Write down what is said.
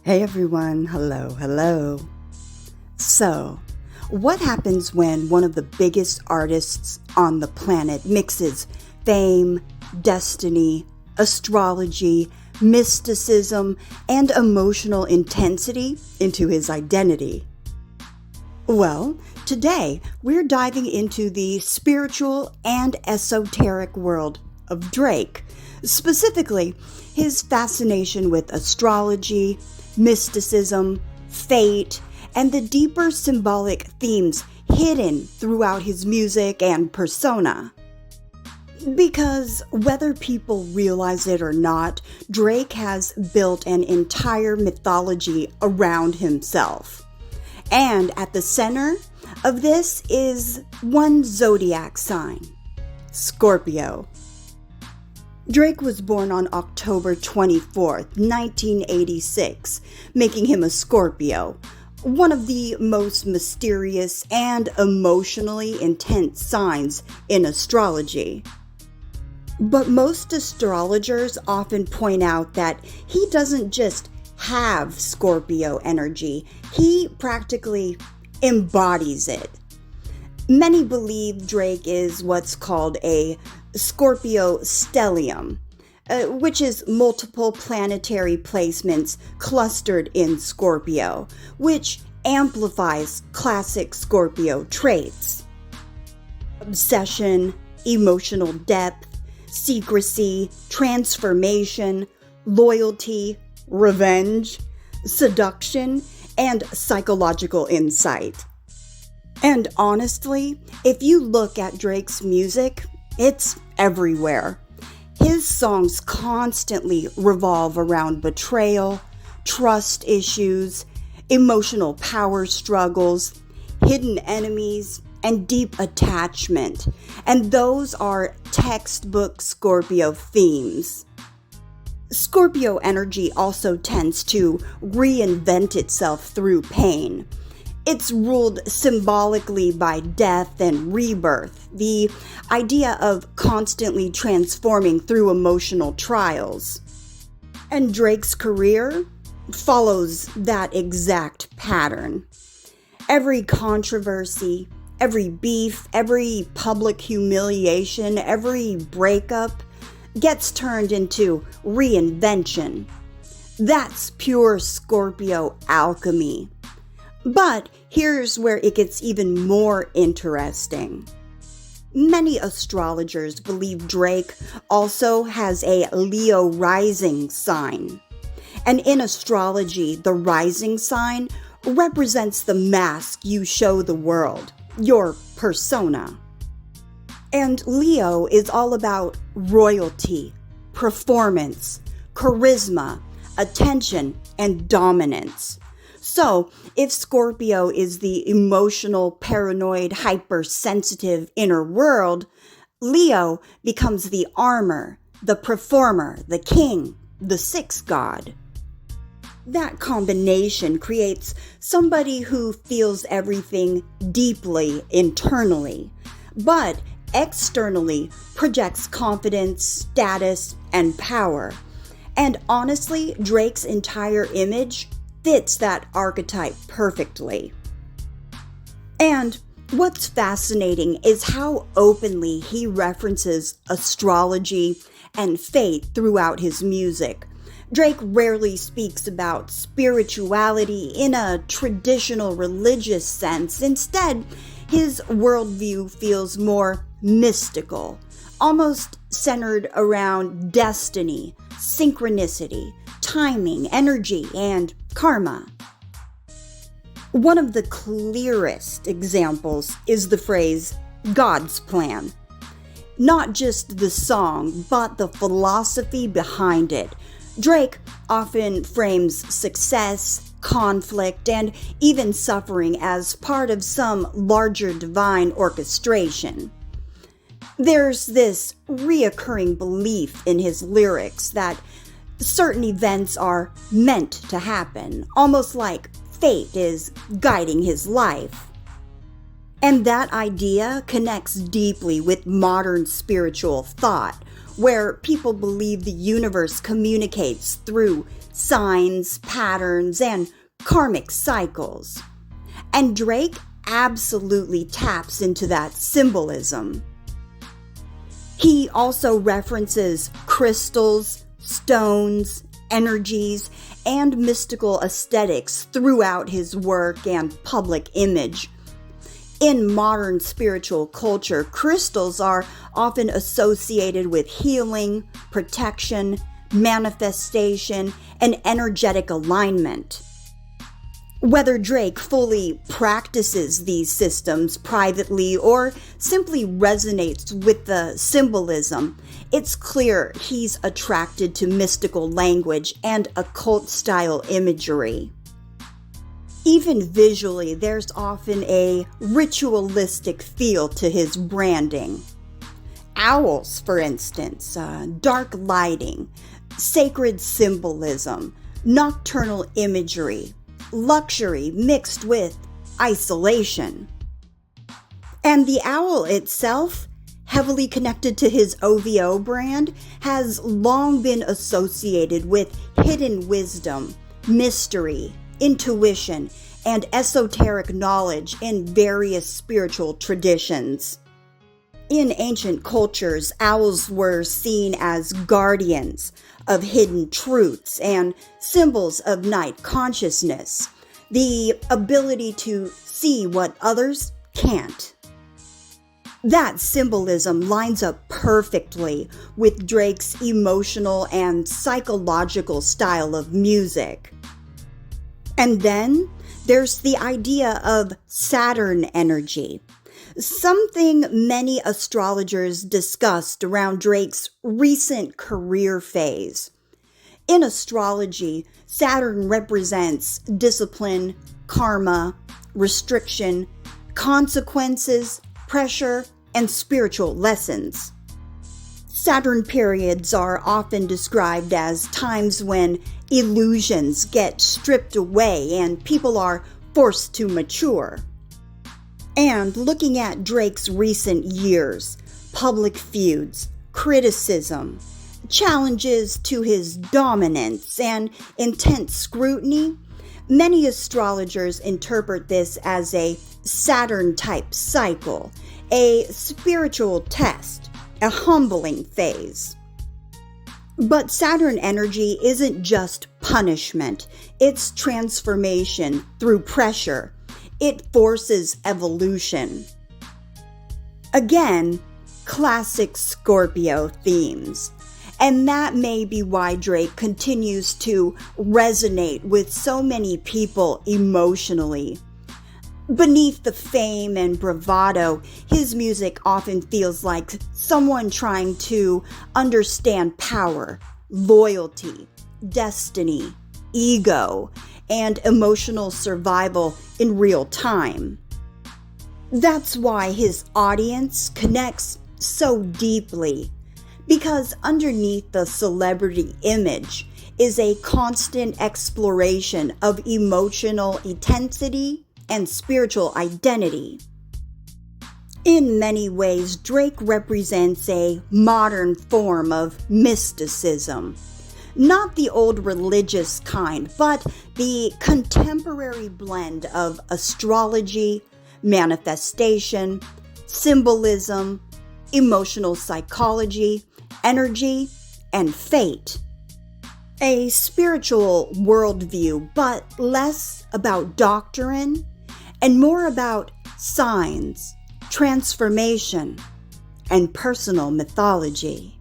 Hey everyone, hello. So, what happens when one of the biggest artists on the planet mixes fame, destiny, astrology, mysticism, and emotional intensity into his identity? Well, today we're diving into the spiritual and esoteric world of Drake, specifically his fascination with astrology, mysticism, fate, and the deeper symbolic themes hidden throughout his music and persona. Because whether people realize it or not, Drake has built an entire mythology around himself. And at the center of this is one zodiac sign, Scorpio. Drake was born on October 24th, 1986, making him a Scorpio, one of the most mysterious and emotionally intense signs in astrology. But most astrologers often point out that he doesn't just have Scorpio energy, he practically embodies it. Many believe Drake is what's called a Scorpio stellium, which is multiple planetary placements clustered in Scorpio, which amplifies classic Scorpio traits. Obsession, emotional depth, secrecy, transformation, loyalty, revenge, seduction, and psychological insight. And honestly, if you look at Drake's music, it's everywhere. His songs constantly revolve around betrayal, trust issues, emotional power struggles, hidden enemies, and deep attachment. And those are textbook Scorpio themes. Scorpio energy also tends to reinvent itself through pain. It's ruled symbolically by death and rebirth, the idea of constantly transforming through emotional trials. And Drake's career follows that exact pattern. Every controversy, every beef, every public humiliation, every breakup gets turned into reinvention. That's pure Scorpio alchemy. But here's where it gets even more interesting. Many astrologers believe Drake also has a Leo rising sign. And in astrology, the rising sign represents the mask you show the world, your persona. And Leo is all about royalty, performance, charisma, attention, and dominance. So, if Scorpio is the emotional, paranoid, hypersensitive inner world, Leo becomes the armor, the performer, the king, the sixth god. That combination creates somebody who feels everything deeply internally, but externally projects confidence, status, and power. And honestly, Drake's entire image fits that archetype perfectly. And what's fascinating is how openly he references astrology and fate throughout his music. Drake rarely speaks about spirituality in a traditional religious sense. Instead, his worldview feels more mystical, almost centered around destiny, synchronicity, timing, energy, and karma. One of the clearest examples is the phrase, God's plan. Not just the song, but the philosophy behind it. Drake often frames success, conflict, and even suffering as part of some larger divine orchestration. There's this reoccurring belief in his lyrics that certain events are meant to happen, almost like fate is guiding his life. And that idea connects deeply with modern spiritual thought, where people believe the universe communicates through signs, patterns, and karmic cycles. And Drake absolutely taps into that symbolism. He also references crystals, stones, energies, and mystical aesthetics throughout his work and public image. In modern spiritual culture, crystals are often associated with healing, protection, manifestation, and energetic alignment. Whether Drake fully practices these systems privately or simply resonates with the symbolism, it's clear he's attracted to mystical language and occult-style imagery. Even visually, there's often a ritualistic feel to his branding. Owls, for instance, dark lighting, sacred symbolism, nocturnal imagery, luxury mixed with isolation. And the owl itself, heavily connected to his OVO brand, has long been associated with hidden wisdom, mystery, intuition, and esoteric knowledge in various spiritual traditions. In ancient cultures, owls were seen as guardians of hidden truths and symbols of night consciousness, the ability to see what others can't. That symbolism lines up perfectly with Drake's emotional and psychological style of music. And then there's the idea of Saturn energy, something many astrologers discussed around Drake's recent career phase. In astrology, Saturn represents discipline, karma, restriction, consequences, pressure, and spiritual lessons. Saturn periods are often described as times when illusions get stripped away and people are forced to mature. And looking at Drake's recent years, public feuds, criticism, challenges to his dominance, and intense scrutiny, many astrologers interpret this as a Saturn-type cycle, a spiritual test, a humbling phase. But Saturn energy isn't just punishment, it's transformation through pressure. It forces evolution. Again, classic Scorpio themes. And that may be why Drake continues to resonate with so many people emotionally. Beneath the fame and bravado, his music often feels like someone trying to understand power, loyalty, destiny, ego, and emotional survival in real time. That's why his audience connects so deeply, because underneath the celebrity image is a constant exploration of emotional intensity and spiritual identity. In many ways, Drake represents a modern form of mysticism. Not the old religious kind, but the contemporary blend of astrology, manifestation, symbolism, emotional psychology, energy, and fate. A spiritual worldview, but less about doctrine and more about signs, transformation, and personal mythology.